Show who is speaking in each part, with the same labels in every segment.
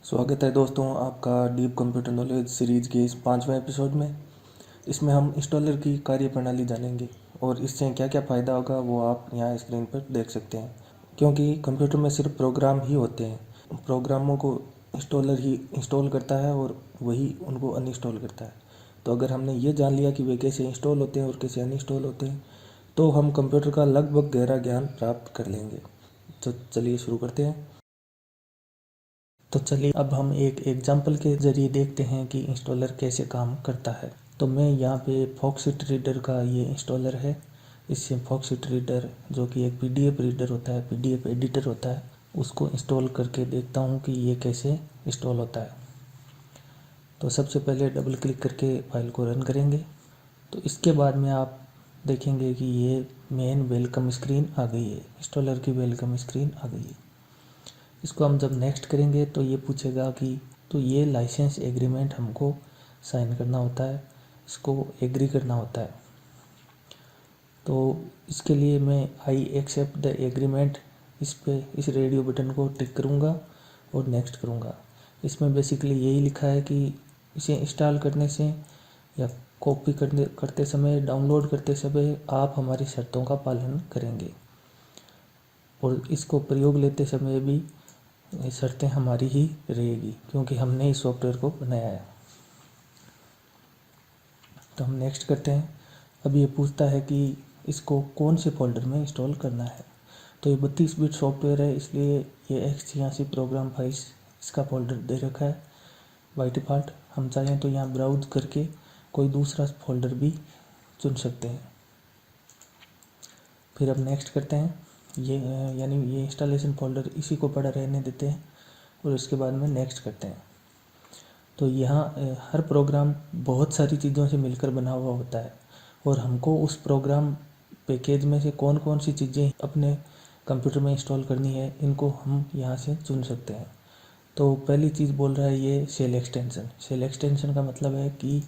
Speaker 1: स्वागत है दोस्तों आपका डीप कंप्यूटर नॉलेज सीरीज़ के इस 5वें एपिसोड में। इसमें हम इंस्टॉलर की कार्यप्रणाली जानेंगे और इससे क्या क्या फ़ायदा होगा वो आप यहाँ स्क्रीन पर देख सकते हैं। क्योंकि कंप्यूटर में सिर्फ प्रोग्राम ही होते हैं, प्रोग्रामों को इंस्टॉलर ही इंस्टॉल करता है और वही उनको अनइंस्टॉल करता है। तो अगर हमने ये जान लिया कि वे कैसे इंस्टॉल होते हैं और कैसे अनइंस्टॉल होते हैं, तो हम कंप्यूटर का लगभग गहरा ज्ञान प्राप्त कर लेंगे। तो चलिए शुरू करते हैं। तो चलिए अब हम एक एग्जाम्पल के ज़रिए देखते हैं कि इंस्टॉलर कैसे काम करता है। तो मैं यहाँ पे फॉक्सट रीडर का ये इंस्टॉलर है। इससे फॉक्सट रीडर जो कि एक पीडीएफ रीडर होता है, पीडीएफ एडिटर होता है, उसको इंस्टॉल करके देखता हूँ कि ये कैसे इंस्टॉल होता है। तो सबसे पहले डबल क्लिक करके फाइल को रन करेंगे। तो इसके बाद में आप देखेंगे कि ये मेन वेलकम स्क्रीन आ गई है, इंस्टॉलर की वेलकम स्क्रीन आ गई है। इसको हम जब नेक्स्ट करेंगे तो ये पूछेगा कि तो ये लाइसेंस एग्रीमेंट हमको साइन करना होता है, इसको एग्री करना होता है। तो इसके लिए मैं आई एक्सेप्ट द एग्रीमेंट इस रेडियो बटन को टिक करूँगा और नेक्स्ट करूँगा। इसमें बेसिकली यही लिखा है कि इसे इंस्टॉल करने से या कॉपी करते समय, डाउनलोड करते समय आप हमारी शर्तों का पालन करेंगे और इसको प्रयोग लेते समय भी शर्तें हमारी ही रहेगी क्योंकि हमने इस सॉफ्टवेयर को बनाया है। तो हम नेक्स्ट करते हैं। अब ये पूछता है कि इसको कौन से फोल्डर में इंस्टॉल करना है। तो ये 32 बिट सॉफ्टवेयर है, इसलिए ये x86 प्रोग्राम फाइल्स इसका फोल्डर दे रखा है बाय डिफ़ॉल्ट। हम चाहें तो यहाँ ब्राउज करके कोई दूसरा फोल्डर भी चुन सकते हैं। फिर अब नेक्स्ट करते हैं। ये यानी ये इंस्टॉलेशन फोल्डर इसी को पड़ा रहने देते हैं और उसके बाद में नेक्स्ट करते हैं। तो यहाँ हर प्रोग्राम बहुत सारी चीज़ों से मिलकर बना हुआ होता है और हमको उस प्रोग्राम पैकेज में से कौन कौन सी चीज़ें अपने कंप्यूटर में इंस्टॉल करनी है, इनको हम यहाँ से चुन सकते हैं। तो पहली चीज़ बोल रहा है ये शेल एक्सटेंशन। शेल एक्सटेंशन का मतलब है कि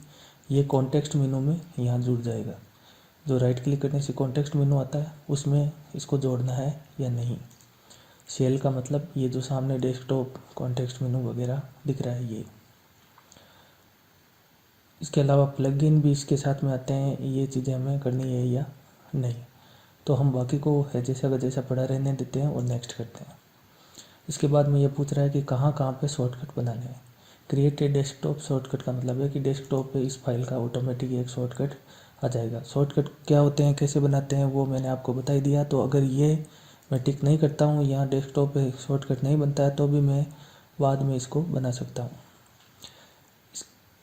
Speaker 1: ये कॉन्टेक्स्ट मेनू में यहाँ जुड़ जाएगा। जो राइट क्लिक करने से कॉन्टेक्स्ट मेनू आता है उसमें इसको जोड़ना है या नहीं। शेल का मतलब ये जो सामने डेस्कटॉप कॉन्टेक्स्ट मेनू वगैरह दिख रहा है ये। इसके अलावा प्लगइन भी इसके साथ में आते हैं, ये चीज़ें हमें करनी है या नहीं। तो हम बाकी को है जैसा का जैसा पड़ा रहने देते हैं और नेक्स्ट करते हैं। इसके बाद में ये पूछ रहा है कि कहाँ कहाँ पे शॉर्टकट बनाने हैं। क्रिएट ए डेस्कटॉप शॉर्टकट का मतलब है कि डेस्कटॉप पे इस फाइल का ऑटोमेटिक एक शॉर्टकट आ जाएगा। शॉर्टकट क्या होते हैं, कैसे बनाते हैं, वो मैंने आपको बता ही दिया। तो अगर ये मैं टिक नहीं करता हूँ, यहाँ डेस्कटॉप पे शॉर्टकट नहीं बनता है, तो भी मैं बाद में इसको बना सकता हूँ।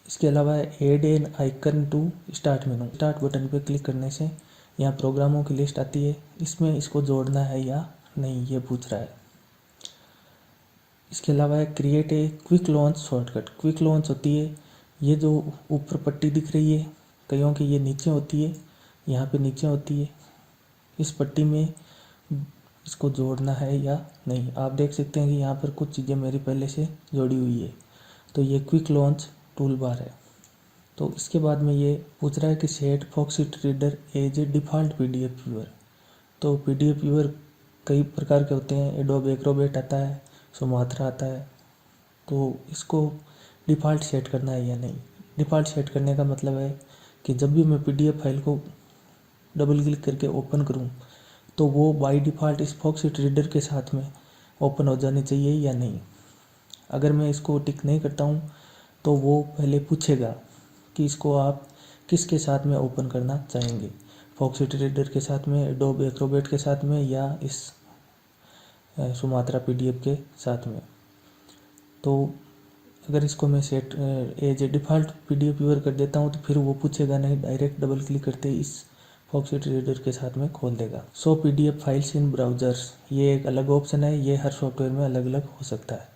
Speaker 1: इसके अलावा add an icon to start menu. Start button पे क्लिक करने से यहाँ प्रोग्रामों की लिस्ट आती है, इसमें इसको जोड़ना है या नहीं ये पूछ रहा है। इसके अलावा है create a quick launch shortcut. Quick launch होती है ये जो ऊपर पट्टी दिख रही है, कईयों की ये नीचे होती है, यहाँ पे नीचे होती है। इस पट्टी में इसको जोड़ना है या नहीं। आप देख सकते हैं कि यहाँ पर कुछ चीज़ें मेरी पहले से जोड़ी हुई है। तो ये क्विक लॉन्च टूल बार है। तो इसके बाद में ये पूछ रहा है कि set Foxit reader as a default PDF viewer. तो पीडीएफ व्यूअर कई प्रकार के होते हैं, एडोब एक्रोबैट आता है, सुमात्रा आता है। तो इसको डिफ़ॉल्ट सेट करना है या नहीं। डिफ़ॉल्ट सेट करने का मतलब है कि जब भी मैं पीडीएफ फाइल को डबल क्लिक करके ओपन करूं तो वो बाय डिफ़ॉल्ट इस फॉक्सट रीडर के साथ में ओपन हो जानी चाहिए या नहीं। अगर मैं इसको टिक नहीं करता हूं तो वो पहले पूछेगा कि इसको आप किसके साथ में ओपन करना चाहेंगे, फॉक्सट रीडर के साथ में, एडोब एक्रोबैट के साथ में या इस सुमात्रा पीडीएफ के साथ में। तो अगर इसको मैं set as a default PDF viewer कर देता हूँ तो फिर वो पूछेगा नहीं, डायरेक्ट डबल क्लिक करते ही इस फॉक्सट रीडर के साथ में खोल देगा। सो पीडीएफ फाइल्स इन ब्राउज़र्स, ये एक अलग ऑप्शन है, ये हर सॉफ्टवेयर में अलग अलग हो सकता है।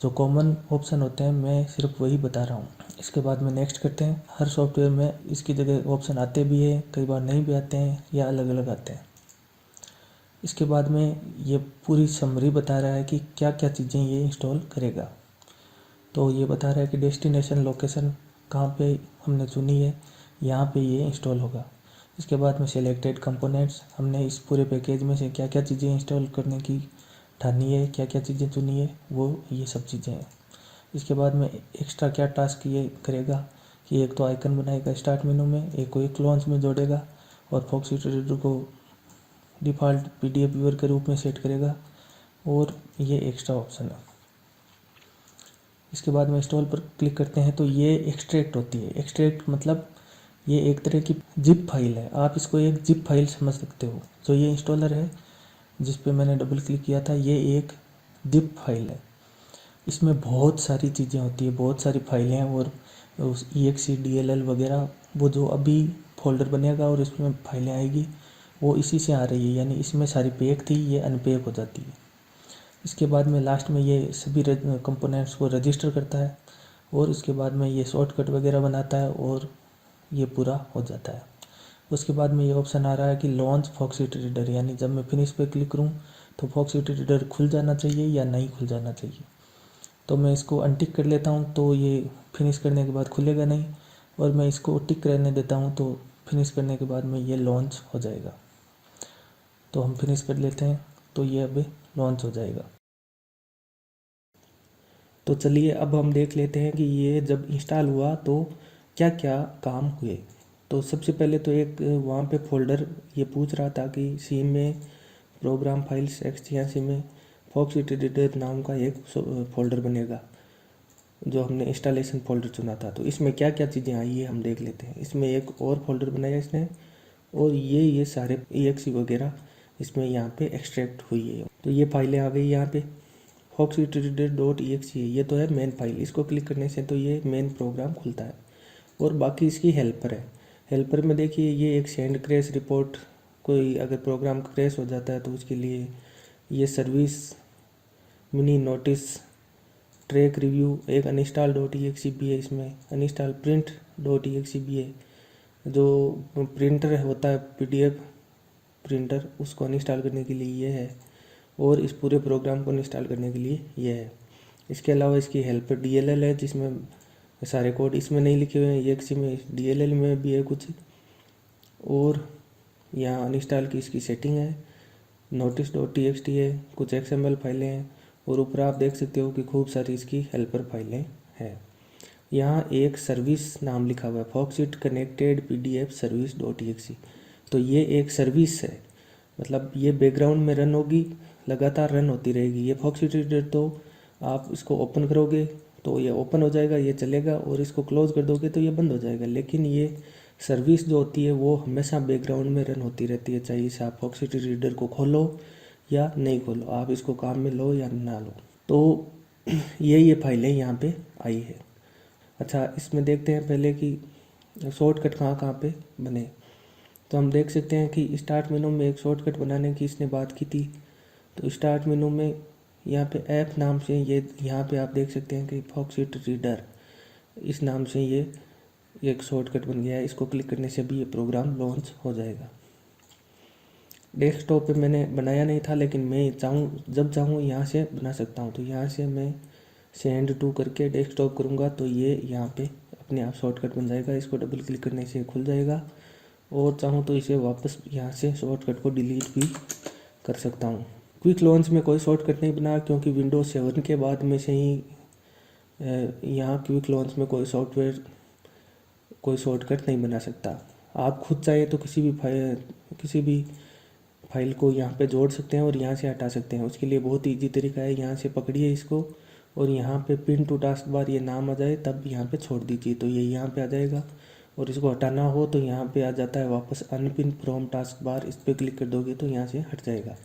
Speaker 1: जो कॉमन ऑप्शन होते हैं मैं सिर्फ वही बता रहा हूँ। इसके बाद में नेक्स्ट करते हैं। हर सॉफ्टवेयर में इसकी जगह ऑप्शन आते भी हैं, कई बार नहीं भी आते हैं या अलग अलग आते हैं। इसके बाद में ये पूरी समरी बता रहा है कि क्या क्या चीज़ें ये इंस्टॉल करेगा। तो ये बता रहा है कि डेस्टिनेशन लोकेशन कहाँ पे हमने चुनी है, यहाँ पे ये इंस्टॉल होगा। इसके बाद में सिलेक्टेड कंपोनेंट्स, हमने इस पूरे पैकेज में से क्या क्या चीज़ें इंस्टॉल करने की ठानी है, क्या क्या चीज़ें चुनी है, वो ये सब चीज़ें हैं। इसके बाद में एक्स्ट्रा क्या टास्क ये करेगा कि एक तो आइकन बनाएगा स्टार्ट मेनू में, एक को एक लॉन्च में जोड़ेगा और फॉक्सी रीडर को डिफ़ॉल्ट PDF व्यूअर के रूप में सेट करेगा, और ये एक्स्ट्रा ऑप्शन है। इसके बाद में इंस्टॉल पर क्लिक करते हैं तो ये एक्सट्रैक्ट होती है। एक्सट्रैक्ट मतलब ये एक तरह की जिप फाइल है, आप इसको एक जिप फाइल समझ सकते हो। जो ये इंस्टॉलर है जिस पे मैंने डबल क्लिक किया था, ये एक जिप फाइल है। इसमें बहुत सारी चीज़ें होती है, बहुत सारी फाइलें हैं, और उस EXE DLL वगैरह वो जो अभी फोल्डर बनेगा और इसमें फाइलें आएगी वो इसी से आ रही है, यानी इसमें सारी पैक थी, ये अनपैक हो जाती है। इसके बाद में लास्ट में ये सभी कंपोनेंट्स को रजिस्टर करता है, और इसके बाद में ये शॉर्टकट वगैरह बनाता है, और ये पूरा हो जाता है। उसके बाद में ये ऑप्शन आ रहा है कि लॉन्च फॉक्सी रीडर, यानी जब मैं फिनिश पे क्लिक करूँ तो फॉक्सी रीडर खुल जाना चाहिए या नहीं खुल जाना चाहिए। तो मैं इसको अनटिक कर लेता हूँ, तो ये फिनिश करने के बाद खुलेगा नहीं, और मैं इसको टिक रहने देता हूँ, तो फिनिश करने के बाद में ये लॉन्च हो जाएगा। तो हम फिनिश कर लेते हैं, तो ये अभी लॉन्च हो जाएगा। तो चलिए अब हम देख लेते हैं कि ये जब इंस्टॉल हुआ तो क्या क्या काम हुए। तो सबसे पहले तो एक वहाँ पे फोल्डर ये पूछ रहा था कि सी में प्रोग्राम फाइल्स x86 में फॉक्सी रीडर नाम का एक फोल्डर बनेगा, जो हमने इंस्टॉलेशन फोल्डर चुना था। तो इसमें क्या क्या चीज़ें आई ये हम देख लेते हैं। इसमें एक और फोल्डर बनाया इसने, और ये सारे EXE वगैरह इसमें यहाँ पे एक्सट्रैक्ट हुई है। तो ये फाइलें आ गई यहाँ पे, foxyreader.exe, ये तो है मेन फाइल। इसको क्लिक करने से तो ये मेन प्रोग्राम खुलता है, और बाकी इसकी हेल्पर है। हेल्पर में देखिए ये एक सेंड क्रैश रिपोर्ट, कोई अगर प्रोग्राम क्रैश हो जाता है तो उसके लिए ये service mini notice track review, एक uninstall.exe भी है इसमें, uninstall print.exe भी है। जो प्रिंटर होता है PDF प्रिंटर, उसको अनइंस्टॉल करने के लिए ये है, और इस पूरे प्रोग्राम को इंस्टॉल करने के लिए ये है। इसके अलावा इसकी हेल्पर DLL है, जिसमें सारे कोड इसमें नहीं लिखे हुए हैं, EXE में DLL में भी है कुछ, और यहाँ अनइंस्टॉल की इसकी सेटिंग है, notice.txt है, कुछ XML फाइलें हैं, और ऊपर आप देख सकते हो कि खूब सारी इसकी हेल्पर फाइलें हैं। यहाँ एक सर्विस नाम लिखा हुआ है, फॉक्सिट कनेक्टेड PDF service.exe। तो ये एक सर्विस है, मतलब ये बैकग्राउंड में रन होगी, लगातार रन होती रहेगी। ये फॉक्सी रीडर तो आप इसको ओपन करोगे तो ये ओपन हो जाएगा, ये चलेगा, और इसको क्लोज कर दोगे तो ये बंद हो जाएगा। लेकिन ये सर्विस जो होती है वो हमेशा बैकग्राउंड में रन होती रहती है, चाहे इसे आप फॉक्सी रीडर को खोलो या नहीं खोलो, आप इसको काम में लो या ना लो। तो ये फाइलें यहाँ पे आई है। अच्छा, इसमें देखते हैं पहले कि शॉर्टकट कहाँ कहाँ पे बने। तो हम देख सकते हैं कि स्टार्ट मेनू में एक शॉर्टकट बनाने की इसने बात की थी। तो स्टार्ट मेनू में यहाँ पे ऐप नाम से ये यहाँ पे आप देख सकते हैं कि फॉक्सी रीडर इस नाम से ये एक शॉर्टकट बन गया है। इसको क्लिक करने से भी ये प्रोग्राम लॉन्च हो जाएगा। डेस्कटॉप पे मैंने बनाया नहीं था, लेकिन मैं चाहूँ जब चाहूँ यहाँ से बना सकता हूँ। तो यहाँ से मैं सेंड टू करके डेस्कटॉप करूँगा तो ये यहाँ पे अपने आप शॉर्टकट बन जाएगा। इसको डबल क्लिक करने से खुल जाएगा, और चाहूँ तो इसे वापस यहाँ से शॉर्टकट को डिलीट भी कर सकता हूँ। क्विक लॉन्च में कोई शॉर्टकट नहीं बना, क्योंकि विंडोज 7 के बाद में से ही यहाँ क्विक लॉन्च में कोई शॉर्टकट नहीं बना सकता। आप खुद चाहे तो किसी भी फाइल को यहाँ पे जोड़ सकते हैं और यहाँ से हटा सकते हैं। उसके लिए बहुत ईजी तरीका है, यहाँ से पकड़िए इसको, और यहाँ पे पिन टू टास्क बार ये नाम आ जाए तब यहाँ पे छोड़ दीजिए, तो ये यहाँ पे आ जाएगा। और इसको हटाना हो तो यहाँ पे आ जाता है वापस अनपिन फ्रॉम टास्क बार, इस पर क्लिक कर दोगे तो यहाँ से हट जाएगा।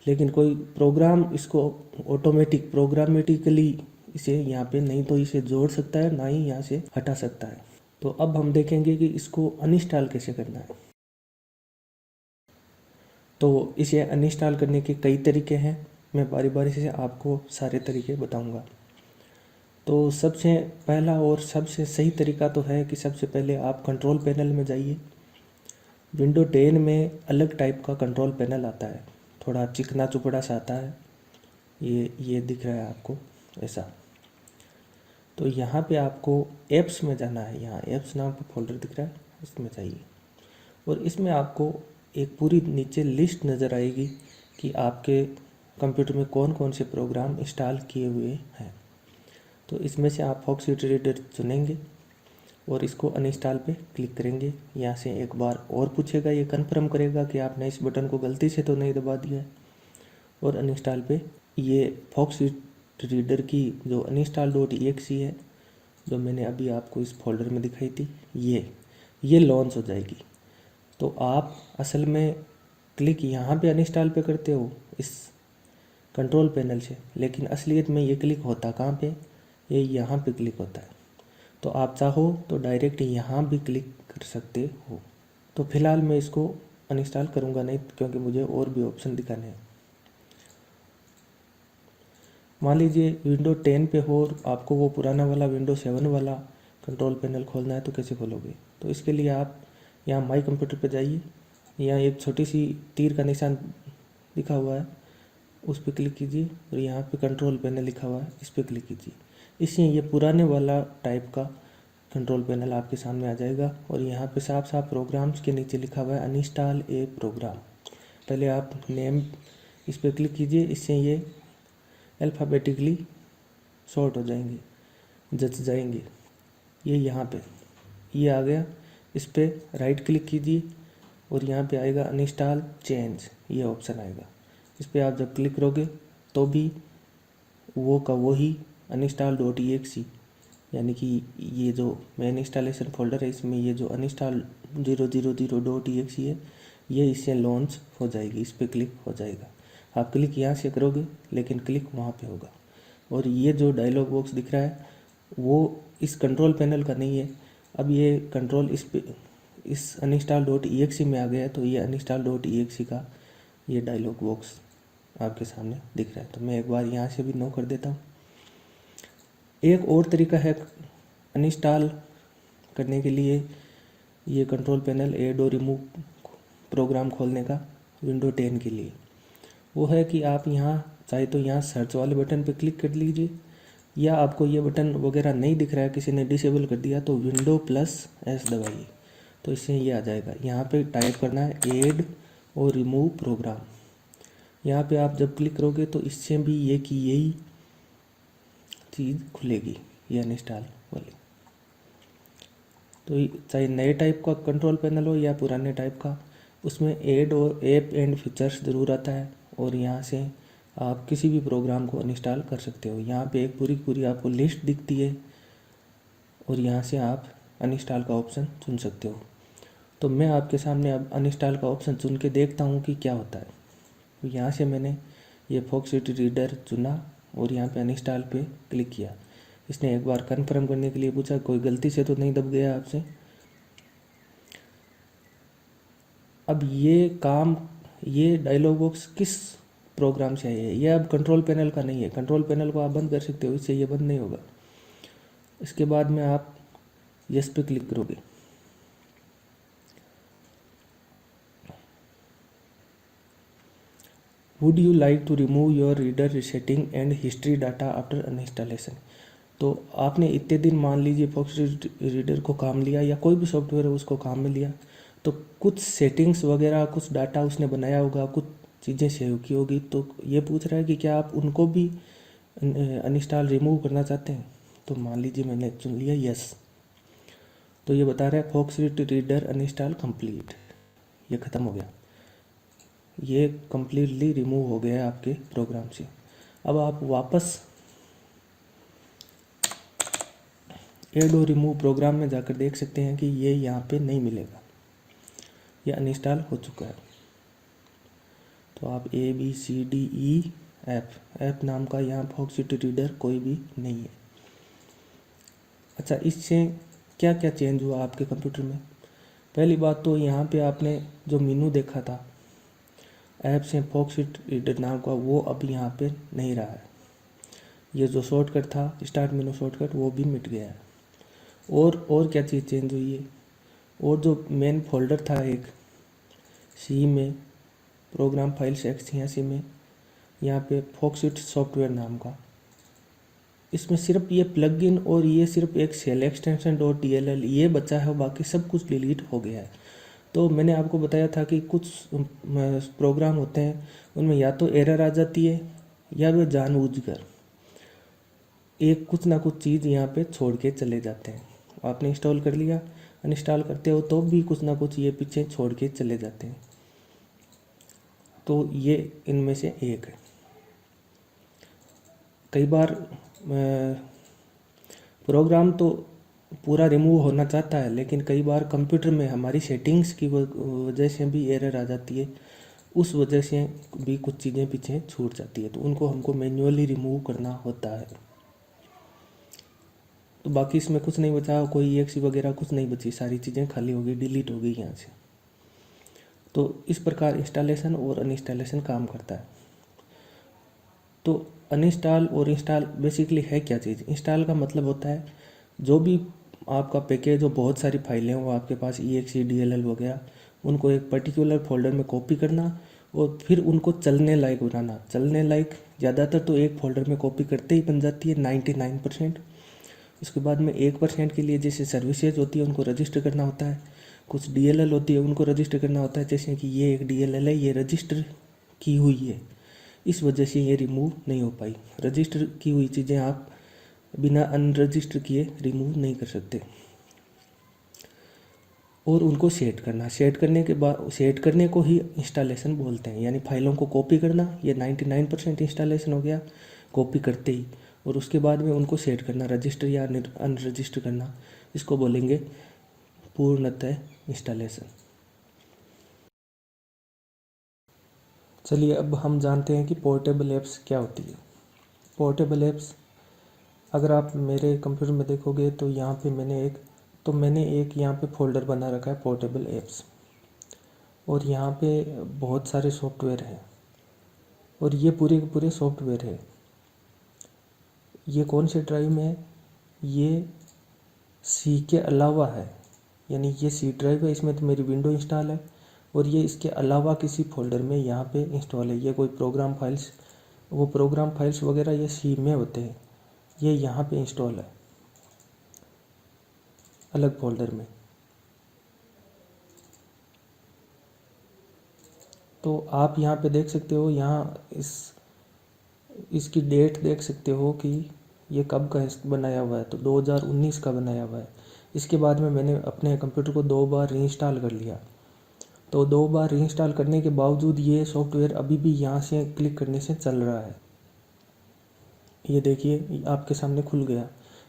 Speaker 1: लेकिन कोई प्रोग्राम इसको प्रोग्रामेटिकली इसे यहाँ पे नहीं तो इसे जोड़ सकता है, ना ही यहाँ से हटा सकता है। तो अब हम देखेंगे कि इसको अनइंस्टॉल कैसे करना है। तो इसे अनइंस्टॉल करने के कई तरीके हैं, मैं बारी बारी से आपको सारे तरीके बताऊंगा। तो सबसे पहला और सबसे सही तरीका तो है कि सबसे पहले आप कंट्रोल पैनल में जाइए। विंडो 10 में अलग टाइप का कंट्रोल पैनल आता है, थोड़ा चिकना चुपड़ा सा आता है, ये दिख रहा है आपको ऐसा। तो यहाँ पे आपको ऐप्स में जाना है, यहाँ ऐप्स नाम का फोल्डर दिख रहा है, इसमें जाइए। और इसमें आपको एक पूरी नीचे लिस्ट नज़र आएगी कि आपके कंप्यूटर में कौन कौन से प्रोग्राम इंस्टॉल किए हुए हैं। तो इसमें से आप फॉक्ससीट रीडर चुनेंगे और इसको अनइंस्टॉल पे क्लिक करेंगे। यहाँ से एक बार और पूछेगा, ये कन्फर्म करेगा कि आपने इस बटन को गलती से तो नहीं दबा दिया है, और अनइंस्टॉल पे ये फॉक्ससीट रीडर की जो uninstall.exe है, जो मैंने अभी आपको इस फोल्डर में दिखाई थी, ये लॉन्च हो जाएगी। तो आप असल में क्लिक यहाँ पे अनइंस्टॉल पे करते हो इस कंट्रोल पैनल से, लेकिन असलियत में ये क्लिक होता कहाँ पे, ये यहाँ पे क्लिक होता है। तो आप चाहो तो डायरेक्ट यहाँ भी क्लिक कर सकते हो। तो फिलहाल मैं इसको अनइंस्टॉल करूँगा नहीं, क्योंकि मुझे और भी ऑप्शन दिखाने हैं। मान लीजिए विंडो 10 पे हो और आपको वो पुराना वाला विंडो 7 वाला कंट्रोल पैनल खोलना है, तो कैसे खोलोगे? तो इसके लिए आप यहाँ माई कंप्यूटर पे जाइए, यहाँ एक छोटी सी तीर का निशान लिखा हुआ है, उस पर क्लिक कीजिए और यहाँ पे कंट्रोल पैनल लिखा हुआ है, इस पर क्लिक कीजिए। इससे ये पुराने वाला टाइप का कंट्रोल पैनल आपके सामने आ जाएगा और यहाँ पे साफ साफ प्रोग्राम्स के नीचे लिखा हुआ है अनइंस्टॉल ए प्रोग्राम। पहले आप नेम इस पर क्लिक कीजिए, इससे ये अल्फ़ाबेटिकली सॉर्ट हो जाएंगे, जच जाएंगे। ये यहाँ पे ये आ गया, इस पर राइट क्लिक कीजिए और यहाँ पे आएगा अनइंस्टॉल चेंज, ये ऑप्शन आएगा। इस पर आप जब क्लिक करोगे तो भी वो का वही uninstall.exe, यानी कि ये जो मेन इंस्टॉलेशन फोल्डर है, इसमें ये जो uninstall 000.exe है, ये इससे लॉन्च हो जाएगी। इस पर क्लिक हो जाएगा। आप क्लिक यहाँ से करोगे लेकिन क्लिक वहाँ पे होगा। और ये जो डायलॉग बॉक्स दिख रहा है वो इस कंट्रोल पैनल का नहीं है। अब ये कंट्रोल इस uninstall.exe में आ गया है, तो ये uninstall.exe का ये डायलॉग बॉक्स आपके सामने दिख रहा है। तो मैं एक बार यहाँ से भी नो कर देता हूँ। एक और तरीका है अनइंस्टॉल करने के लिए ये कंट्रोल पैनल ऐड और रिमूव प्रोग्राम खोलने का विंडो 10 के लिए, वो है कि आप यहाँ चाहे तो यहाँ सर्च वाले बटन पर क्लिक कर लीजिए, या आपको ये बटन वगैरह नहीं दिख रहा है, किसी ने डिसेबल कर दिया, तो Windows+S दबाइए, तो इससे ये आ जाएगा। यहाँ पे टाइप करना है ऐड और रिमूव प्रोग्राम। यहाँ पे आप जब क्लिक करोगे तो इससे भी ये की यही चीज़ खुलेगी, ये अनइंस्टॉल वाली। तो चाहे नए टाइप का कंट्रोल पैनल हो या पुराने टाइप का, उसमें ऐड और ऐप एंड फीचर्स ज़रूर आता है, और यहाँ से आप किसी भी प्रोग्राम को अनइंस्टॉल कर सकते हो। यहाँ पे एक पूरी आपको लिस्ट दिखती है और यहाँ से आप अनइंस्टॉल का ऑप्शन चुन सकते हो। तो मैं आपके सामने अब अनइंस्टॉल का ऑप्शन चुन के देखता हूँ कि क्या होता है। तो यहाँ से मैंने ये फॉक्ससीट रीडर चुना और यहाँ पे अनइंस्टॉल पे क्लिक किया। इसने एक बार कन्फर्म करने के लिए पूछा कोई गलती से तो नहीं दब गया आपसे। अब ये डायलॉग बॉक्स किस प्रोग्राम से है? ये अब कंट्रोल पैनल का नहीं है। कंट्रोल पैनल को आप बंद कर सकते हो, इससे ये बंद नहीं होगा। इसके बाद में आप यस पे क्लिक करोगे। Would you like to remove your reader resetting and history data after uninstallation? तो आपने इतने दिन मान लीजिए फॉक्ससीट रीडर को काम लिया, या कोई भी सॉफ्टवेयर है उसको काम में लिया, तो कुछ सेटिंग्स वगैरह कुछ डाटा उसने बनाया होगा, कुछ चीज़ें सेव की होगी। तो ये पूछ रहा है कि क्या आप उनको भी अनइंस्टॉल रिमूव करना चाहते हैं? तो मान लीजिए मैंने चुन लिया यस, तो ये बता रहा है फॉक्ससीट रीडर अनइंस्टॉल कंप्लीट, ये ख़त्म हो गया, ये कम्प्लीटली रिमूव हो गया है आपके प्रोग्राम से। अब आप वापस ऐड और रिमूव प्रोग्राम में जाकर देख सकते हैं कि ये यहाँ पे नहीं मिलेगा, ये अनइंस्टॉल हो चुका है। तो आप ABCDE ऐप नाम का यहाँ फॉक्ससीट रीडर कोई भी नहीं है। अच्छा, इससे क्या क्या चेंज हुआ आपके कंप्यूटर में? पहली बात तो यहाँ पे आपने जो मेनू देखा था ऐप्स हैं फॉक्ससीट रीडर नाम का, वो अब यहाँ पे नहीं रहा है। ये जो शॉर्टकट था स्टार्ट मेनू शॉर्टकट, वो भी मिट गया है। और क्या चीज़ चेंज हुई है? और जो मेन फोल्डर था एक सी में, प्रोग्राम फाइल्स x86 में, यहाँ पे फॉक्ससीट सॉफ्टवेयर नाम का, इसमें सिर्फ ये प्लगइन और ये सिर्फ एक सेल एक्सटेंशन .dll ये बचा है, बाकी सब कुछ डिलीट हो गया है। तो मैंने आपको बताया था कि कुछ प्रोग्राम होते हैं उनमें या तो एरर आ जाती है या वे जानबूझकर एक कुछ ना कुछ चीज़ यहाँ पे छोड़ के चले जाते हैं। आपने इंस्टॉल कर लिया, अनइंस्टॉल करते हो तो भी कुछ ना कुछ ये पीछे छोड़ के चले जाते हैं। तो ये इनमें से एक है। कई बार प्रोग्राम तो पूरा रिमूव होना चाहता है, लेकिन कई बार कंप्यूटर में हमारी सेटिंग्स की वजह से भी एरर आ जाती है, उस वजह से भी कुछ चीज़ें पीछे छूट जाती है, तो उनको हमको मैन्युअली रिमूव करना होता है। तो बाकी इसमें कुछ नहीं बचा, कोई EXE वगैरह कुछ नहीं बची, सारी चीज़ें खाली हो गई, डिलीट हो गई यहाँ से। तो इस प्रकार इंस्टॉलेशन और अनइंस्टॉलेशन काम करता है। तो अनइंस्टॉल और इंस्टॉल बेसिकली है क्या चीज़? इंस्टॉल का मतलब होता है जो भी आपका पैकेज हो, बहुत सारी फाइलें हो आपके पास, EXE DLL वगैरह, उनको एक पर्टिकुलर फोल्डर में कॉपी करना और फिर उनको चलने लायक बनाना। चलने लायक ज़्यादातर तो एक फोल्डर में कॉपी करते ही बन जाती है 99%। उसके बाद में 1% के लिए जैसे सर्विसेज होती है उनको रजिस्टर करना होता है, कुछ DLL होती है उनको रजिस्टर करना होता है, जैसे कि ये एक DLL है, ये रजिस्टर की हुई है, इस वजह से ये रिमूव नहीं हो पाई। रजिस्टर की हुई चीज़ें आप बिना अनरजिस्टर किए रिमूव नहीं कर सकते। और उनको सेट करना, सेट करने के बाद, सेट करने को ही इंस्टॉलेशन बोलते हैं, यानी फाइलों को कॉपी करना, ये 99% इंस्टॉलेशन हो गया कॉपी करते ही। और उसके बाद में उनको सेट करना, रजिस्टर या अनरजिस्टर करना, इसको बोलेंगे पूर्णतः इंस्टॉलेशन। चलिए अब हम जानते हैं कि पोर्टेबल ऐप्स क्या होती है। पोर्टेबल ऐप्स, अगर आप मेरे कंप्यूटर में देखोगे तो यहाँ पे मैंने एक यहाँ पे फोल्डर बना रखा है पोर्टेबल ऐप्स, और यहाँ पे बहुत सारे सॉफ्टवेयर हैं, और ये पूरे के पूरे सॉफ्टवेयर है। ये कौन से ड्राइव में है? ये सी के अलावा है, यानी ये सी ड्राइव है, इसमें तो मेरी विंडो इंस्टॉल है, और ये इसके अलावा किसी फोल्डर में यहाँ पे इंस्टॉल है। ये कोई प्रोग्राम फाइल्स, वो प्रोग्राम फाइल्स वगैरह ये सी में होते हैं, ये यहाँ पे इंस्टॉल है अलग फोल्डर में। तो आप यहाँ पे देख सकते हो, यहाँ इसकी डेट देख सकते हो कि ये कब का बनाया हुआ है, तो 2019 का बनाया हुआ है। इसके बाद में मैंने अपने कंप्यूटर को 2 बार रीइंस्टॉल कर लिया, तो 2 बार रीइंस्टॉल करने के बावजूद ये सॉफ्टवेयर अभी भी यहाँ से क्लिक करने से चल रहा है। ये देखिए आपके सामने खुल गया,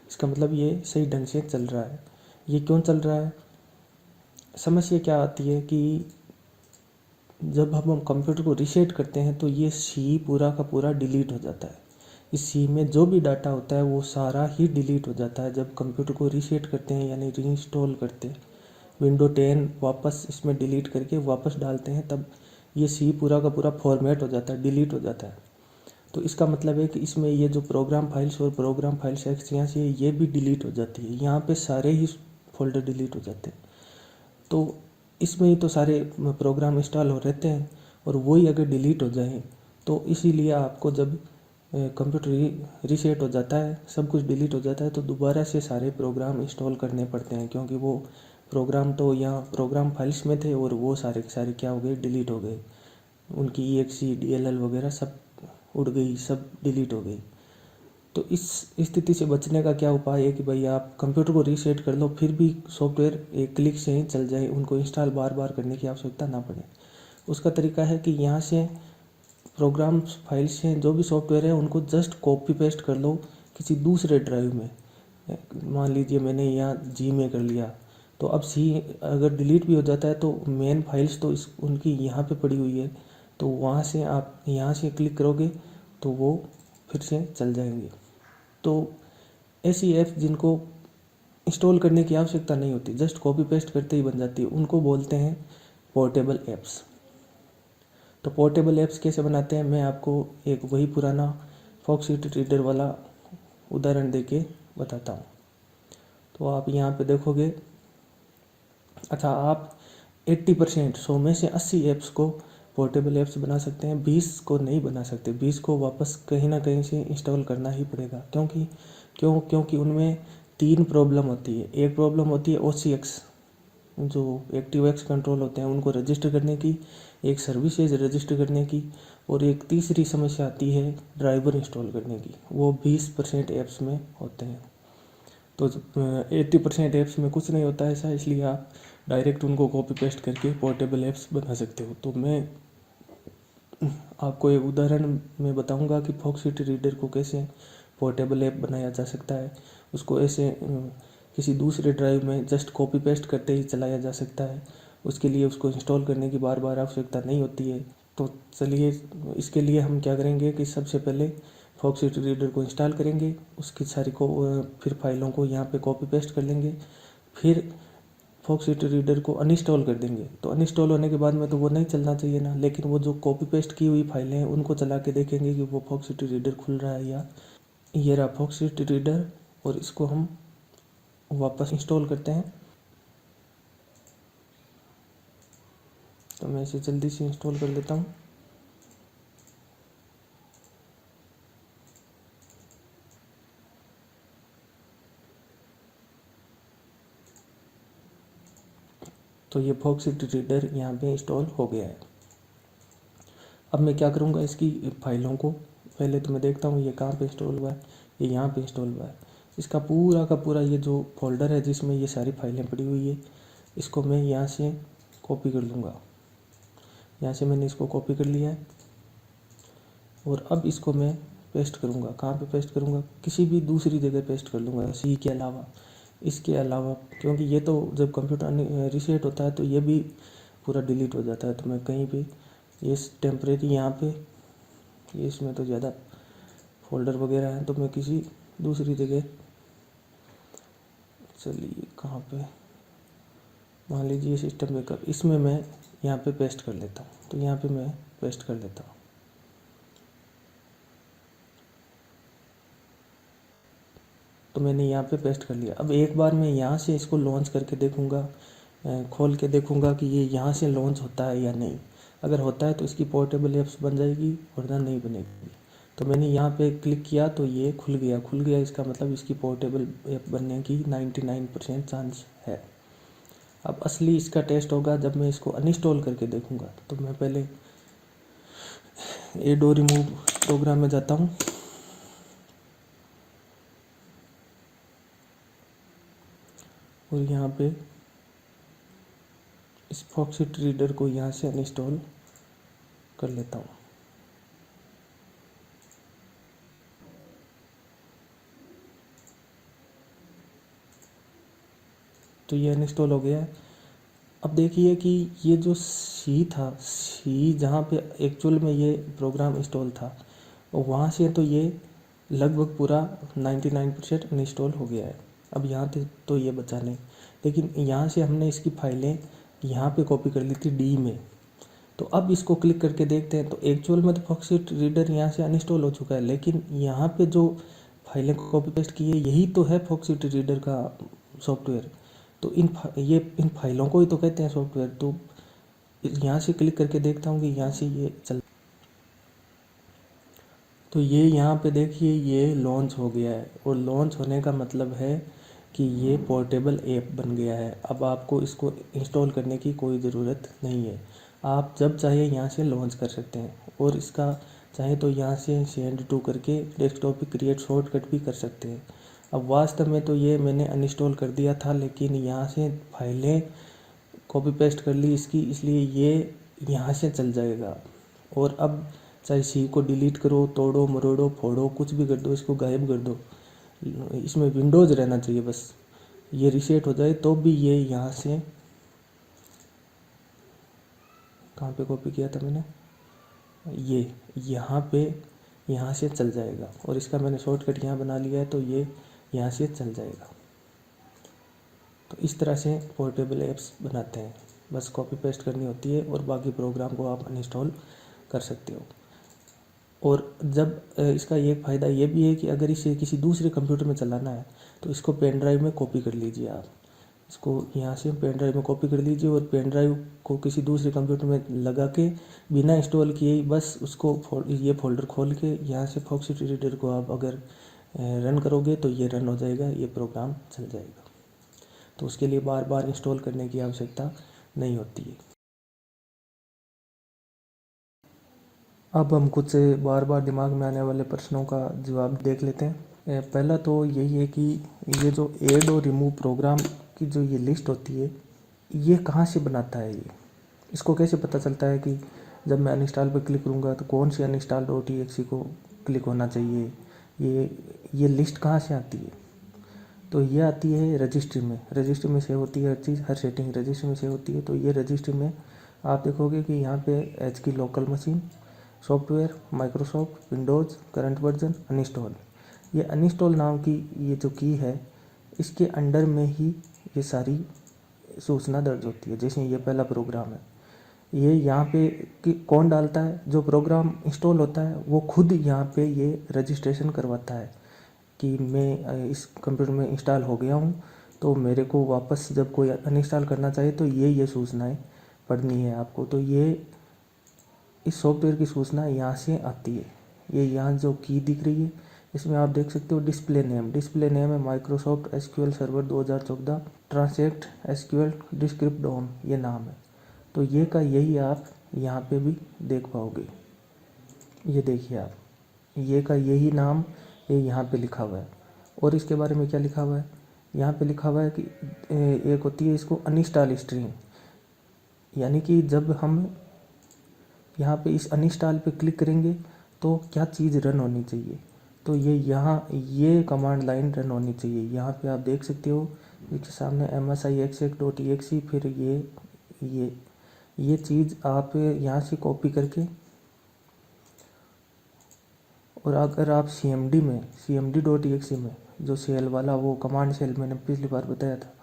Speaker 1: इसका मतलब ये सही ढंग से चल रहा है। ये क्यों चल रहा है? समस्या क्या आती है कि जब हम कंप्यूटर को रीसेट करते हैं तो ये सी पूरा का पूरा डिलीट हो जाता है। इस सी में जो भी डाटा होता है वो सारा ही डिलीट हो जाता है जब कंप्यूटर को रीसेट करते हैं, यानी रीइंस्टॉल करते हैं, विंडो 10 वापस इसमें डिलीट करके वापस डालते हैं, तब ये सी पूरा का पूरा फॉर्मेट हो जाता है, डिलीट हो जाता है। तो इसका मतलब है कि इसमें ये जो प्रोग्राम फाइल्स और प्रोग्राम फाइल्स एक्सचेंज है ये भी डिलीट हो जाती है, यहाँ पे सारे ही फोल्डर डिलीट हो जाते हैं। तो इसमें ही तो सारे प्रोग्राम इंस्टॉल हो रहते हैं, और वही अगर डिलीट हो जाए तो इसीलिए आपको जब कंप्यूटर रीसेट हो जाता है, सब कुछ डिलीट हो जाता है, तो दोबारा से सारे प्रोग्राम इंस्टॉल करने पड़ते हैं, क्योंकि वो प्रोग्राम तो यहाँ प्रोग्राम फाइल्स में थे और वो सारे के सारे क्या हो गए, डिलीट हो गए। उनकी EXE DLL वगैरह सब उड़ गई, सब डिलीट हो गई। तो इस स्थिति से बचने का क्या उपाय है कि भाई आप कंप्यूटर को रीसेट कर लो, फिर भी सॉफ्टवेयर एक क्लिक से ही चल जाए, उनको इंस्टॉल बार बार करने की आवश्यकता ना पड़े। उसका तरीका है कि यहाँ से प्रोग्राम फाइल्स से जो भी सॉफ्टवेयर है उनको जस्ट कॉपी पेस्ट कर लो किसी दूसरे ड्राइव में। मान लीजिए मैंने यहाँ G में कर लिया, तो अब सी अगर डिलीट भी हो जाता है तो मेन फाइल्स तो उनकी यहाँ पे पड़ी हुई है, तो वहाँ से आप यहाँ से क्लिक करोगे तो वो फिर से चल जाएंगे। तो ऐसी ऐप्स जिनको इंस्टॉल करने की आवश्यकता नहीं होती, जस्ट कॉपी पेस्ट करते ही बन जाती है, उनको बोलते हैं पोर्टेबल ऐप्स। तो पोर्टेबल ऐप्स कैसे बनाते हैं, मैं आपको एक वही पुराना फॉक्ससिटी रीडर वाला उदाहरण देके बताता हूँ। तो आप यहाँ पे देखोगे, अच्छा आप 80%, 100 में से 80 ऐप्स को पोर्टेबल ऐप्स बना सकते हैं, 20 को नहीं बना सकते। 20 को वापस कहीं ना कहीं से इंस्टॉल करना ही पड़ेगा, क्योंकि उनमें 3 प्रॉब्लम होती है। एक प्रॉब्लम होती है OCX, जो एक्टिव एक्स कंट्रोल होते हैं उनको रजिस्टर करने की, एक सर्विसेज रजिस्टर करने की, और एक तीसरी समस्या आती है ड्राइवर इंस्टॉल करने की। वो 20% ऐप्स में होते हैं। तो 80% ऐप्स में कुछ नहीं होता ऐसा, इसलिए आप डायरेक्ट उनको कॉपी पेस्ट करके पोर्टेबल ऐप्स बना सकते हो। तो मैं आपको एक उदाहरण में बताऊंगा कि फॉक्ससिटी रीडर को कैसे पोर्टेबल ऐप बनाया जा सकता है। उसको ऐसे किसी दूसरे ड्राइव में जस्ट कॉपी पेस्ट करते ही चलाया जा सकता है। उसके लिए उसको इंस्टॉल करने की बार बार आवश्यकता नहीं होती है। तो चलिए, इसके लिए हम क्या करेंगे कि सबसे पहले फॉक्ससिटी रीडर को इंस्टॉल करेंगे, उसकी सारी को फिर फाइलों को यहाँ पे कॉपी पेस्ट कर लेंगे, फिर फॉक्ससिटी रीडर को अनइंस्टॉल कर देंगे। तो अनइंस्टॉल होने के बाद में तो वो नहीं चलना चाहिए ना, लेकिन वो जो कॉपी पेस्ट की हुई फाइलें हैं उनको चला के देखेंगे कि वो फॉक्ससिटी रीडर खुल रहा है या। ये रहा फॉक्ससिटी रीडर, और इसको हम वापस इंस्टॉल करते हैं। तो मैं इसे जल्दी से इंस्टॉल कर लेता हूँ। तो ये फॉक्ससिटी रीडर यहाँ पे इंस्टॉल हो गया है। अब मैं क्या करूँगा, इसकी फाइलों को पहले तो मैं देखता हूँ ये कहाँ पे इंस्टॉल हुआ है। ये यहाँ पे इंस्टॉल हुआ है। इसका पूरा का पूरा ये जो फोल्डर है जिसमें ये सारी फाइलें पड़ी हुई है, इसको मैं यहाँ से कॉपी कर लूँगा। यहाँ से मैंने इसको कॉपी कर लिया है, और अब इसको मैं पेस्ट करूँगा। कहाँ पे पेस्ट करूँगा, किसी भी दूसरी जगह पेस्ट कर लूँगा सी के अलावा। इसके अलावा, क्योंकि ये तो जब कंप्यूटर रीसेट होता है तो ये भी पूरा डिलीट हो जाता है, तो मैं कहीं भी ये टेम्परेरी यहाँ पे, ये इसमें तो ज़्यादा फोल्डर वगैरह हैं, तो मैं किसी दूसरी जगह, चलिए कहाँ पे, मान लीजिए सिस्टम बैकअप, इसमें मैं यहाँ पे पेस्ट कर लेता हूँ। तो यहाँ पे मैं पेस्ट कर लेता हूँ। तो मैंने यहाँ पे पेस्ट कर लिया। अब एक बार मैं यहाँ से इसको लॉन्च करके देखूँगा, खोल के देखूँगा कि ये यहाँ से लॉन्च होता है या नहीं। अगर होता है तो इसकी पोर्टेबल ऐप्स बन जाएगी, वरना नहीं बनेगी। तो मैंने यहाँ पे क्लिक किया तो ये खुल गया। इसका मतलब इसकी पोर्टेबल ऐप बनने की 99% चांस है। अब असली इसका टेस्ट होगा जब मैं इसको अनइंस्टॉल करके देखूँगा। तो मैं पहले एडो रिमूव प्रोग्राम में जाता हूँ, और यहाँ पे इस फॉक्ससिटी रीडर को यहाँ से अनइंस्टॉल कर लेता हूँ। तो ये अनइंस्टॉल हो गया है। अब देखिए कि ये जो सी जहाँ पे एक्चुअल में ये प्रोग्राम इंस्टॉल था, वहाँ से तो ये लगभग पूरा 99% अनइंस्टॉल हो गया है। अब यहाँ पे तो ये बचा नहीं, लेकिन यहाँ से हमने इसकी फाइलें यहाँ पे कॉपी कर ली थी डी में। तो अब इसको क्लिक करके देखते हैं, तो एक्चुअल में तो फॉक्ससिटी रीडर यहाँ से अनइंस्टॉल हो चुका है, लेकिन यहाँ पे जो फाइलें कॉपी पेस्ट की है यही तो है फॉक्ससिटी रीडर का सॉफ्टवेयर। तो इन फाइलों को ही तो कहते हैं सॉफ्टवेयर। तो यहाँ से क्लिक करके देखता हूँ कि यहाँ से ये चल, तो ये यहाँ पे देखिए ये लॉन्च हो गया है, और लॉन्च होने का मतलब है कि ये पोर्टेबल ऐप बन गया है। अब आपको इसको इंस्टॉल करने की कोई ज़रूरत नहीं है। आप जब चाहे यहाँ से लॉन्च कर सकते हैं, और इसका चाहे तो यहाँ से सेंड टू करके डेस्कटॉप पे क्रिएट शॉर्टकट भी कर सकते हैं। अब वास्तव में तो ये मैंने अनइंस्टॉल कर दिया था, लेकिन यहाँ से फाइलें कॉपी पेस्ट कर ली इसकी, इसलिए ये यहाँ से चल जाएगा। और अब चाहे सी को डिलीट करो, तोड़ो मरोड़ो फोड़ो, कुछ भी कर दो, इसको गायब कर दो, इसमें विंडोज़ रहना चाहिए बस। ये रीसेट हो जाए तो भी ये यहाँ से, कहाँ पे कॉपी किया था मैंने, ये यहाँ पे यहाँ से चल जाएगा। और इसका मैंने शॉर्टकट यहाँ बना लिया है, तो ये यहाँ से चल जाएगा। तो इस तरह से पोर्टेबल ऐप्स बनाते हैं, बस कॉपी पेस्ट करनी होती है, और बाकी प्रोग्राम को आप अनइंस्टॉल कर सकते हो। और जब इसका एक फ़ायदा ये भी है कि अगर इसे किसी दूसरे कंप्यूटर में चलाना है तो इसको पेन ड्राइव में कॉपी कर लीजिए। आप इसको यहाँ से पेन ड्राइव में कॉपी कर लीजिए, और पेन ड्राइव को किसी दूसरे कंप्यूटर में लगा के बिना इंस्टॉल किए ही बस उसको ये फोल्डर खोल के यहाँ से फॉक्ससिटी रीडर को आप अगर रन करोगे तो ये रन हो जाएगा, ये प्रोग्राम चल जाएगा। तो उसके लिए बार बार इंस्टॉल करने की आवश्यकता नहीं होती है। अब हम कुछ बार बार दिमाग में आने वाले प्रश्नों का जवाब देख लेते हैं। पहला तो यही है कि ये जो ऐड और रिमूव प्रोग्राम की जो ये लिस्ट होती है, ये कहाँ से बनाता है, ये इसको कैसे पता चलता है कि जब मैं अनइंस्टॉल पर क्लिक करूँगा तो कौन सी अनइंस्टॉल .exe को क्लिक होना चाहिए, ये लिस्ट कहाँ से आती है। तो ये आती है रजिस्ट्री में। रजिस्ट्री में सेव होती है हर चीज़, हर सेटिंग रजिस्ट्री में सेव होती है। तो ये रजिस्ट्री में आप देखोगे कि यहाँ पे एच की local machine, software, Microsoft Windows, current version, uninstall, ये अनइंस्टॉल नाम की ये जो की है, इसके अंडर में ही ये सारी सूचना दर्ज होती है। जैसे ये पहला प्रोग्राम है, ये यहाँ पे कि कौन डालता है, जो प्रोग्राम इंस्टॉल होता है वो खुद यहाँ पे ये रजिस्ट्रेशन करवाता है कि मैं इस कंप्यूटर में इंस्टॉल हो गया हूँ, तो मेरे को वापस जब कोई अनइंस्टॉल करना चाहे तो ये सूचनाएं पढ़नी है आपको। तो ये इस सॉफ्टवेयर की सूचना यहाँ से आती है। ये यहाँ जो की दिख रही है, इसमें आप देख सकते हो डिस्प्ले नेम है Microsoft SQL Server 2014 Transact SQL ScriptDom, ये नाम है। तो ये का यही आप यहाँ पे भी देख पाओगे। ये देखिए आप, ये का यही नाम ये यहाँ पे लिखा हुआ है। और इसके बारे में क्या लिखा हुआ है, यहाँ पे लिखा हुआ है कि एक होती है इसको अनइंस्टॉल स्ट्रीम, यानी कि जब हम यहाँ पे इस अनइंस्टॉल पे क्लिक करेंगे तो क्या चीज़ रन होनी चाहिए। तो ये कमांड लाइन रन होनी चाहिए। यहाँ पे आप देख सकते हो इसके सामने msixx.exe, फिर ये चीज़ आप यहाँ से कॉपी करके, और अगर आप cmd.exe में जो सेल वाला वो कमांड सेल मैंने पिछली बार बताया था,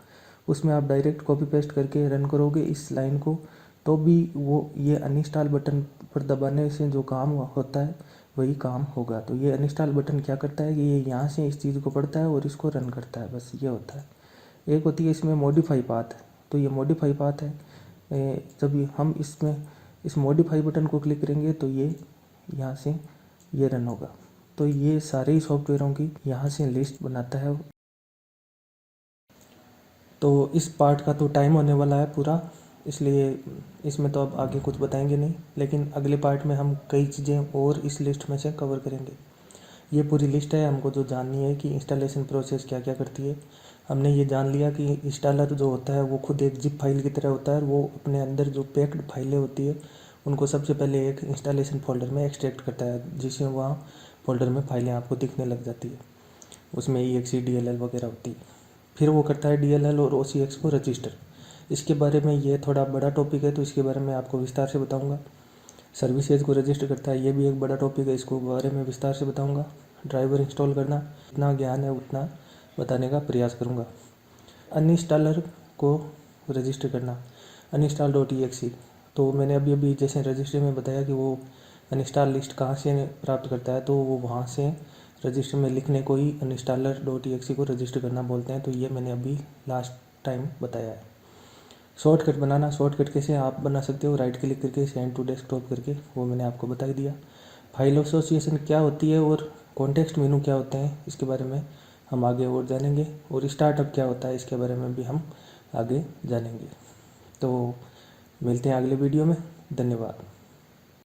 Speaker 1: उसमें आप डायरेक्ट कॉपी पेस्ट करके रन करोगे इस लाइन को, तो भी वो ये अनइंस्टॉल बटन पर दबाने से जो काम होता है वही काम होगा। तो ये अनइंस्टॉल बटन क्या करता है कि ये यहाँ से इस चीज़ को पढ़ता है और इसको रन करता है, बस ये होता है। एक होती है इसमें मॉडिफाई पाथ, तो ये मॉडिफाई पाथ है, जब हम इसमें इस मॉडिफाई बटन को क्लिक करेंगे तो ये यहाँ से ये रन होगा। तो ये सारे ही सॉफ्टवेयरों की यहाँ से लिस्ट बनाता है। तो इस पार्ट का तो टाइम होने वाला है पूरा, इसलिए इसमें तो अब आगे कुछ बताएंगे नहीं, लेकिन अगले पार्ट में हम कई चीज़ें और इस लिस्ट में से कवर करेंगे। ये पूरी लिस्ट है, हमको जो जाननी है कि इंस्टॉलेशन प्रोसेस क्या क्या करती है। हमने ये जान लिया कि इंस्टॉलर जो होता है वो खुद एक जिप फाइल की तरह होता है, और वो अपने अंदर जो पैक्ड फाइलें होती है उनको सबसे पहले एक इंस्टॉलेशन फोल्डर में एक्सट्रैक्ट करता है, जिससे वहाँ फोल्डर में फाइलें आपको दिखने लग जाती है। उसमें exe DLL वगैरह होती है। फिर वो करता है DLL और OCX को रजिस्टर। इसके बारे में ये थोड़ा बड़ा टॉपिक है, तो इसके बारे में आपको विस्तार से बताऊंगा। सर्विसेज को रजिस्टर करता है, ये भी एक बड़ा टॉपिक है, इसको बारे में विस्तार से बताऊंगा। ड्राइवर इंस्टॉल करना, जितना ज्ञान है उतना बताने का प्रयास करूंगा। अनइंस्टॉलर को रजिस्टर करना, uninstall.exe, तो मैंने अभी जैसे रजिस्टर में बताया कि वो अनइंस्टॉल लिस्ट कहाँ से प्राप्त करता है, तो वो वहाँ से रजिस्टर में लिखने को ही uninstaller.exe को रजिस्टर करना बोलते हैं। तो ये मैंने अभी लास्ट टाइम बताया है। शॉर्टकट बनाना, शॉर्टकट कैसे आप बना सकते हो, राइट क्लिक करके सेंड टू डेस्कटॉप करके, वो मैंने आपको बता ही दिया। फाइल एसोसिएशन क्या होती है और कॉन्टेक्स्ट मेनू क्या होते हैं, इसके बारे में हम आगे और जानेंगे। और स्टार्टअप क्या होता है, इसके बारे में भी हम आगे जानेंगे। तो मिलते हैं अगले वीडियो में। धन्यवाद।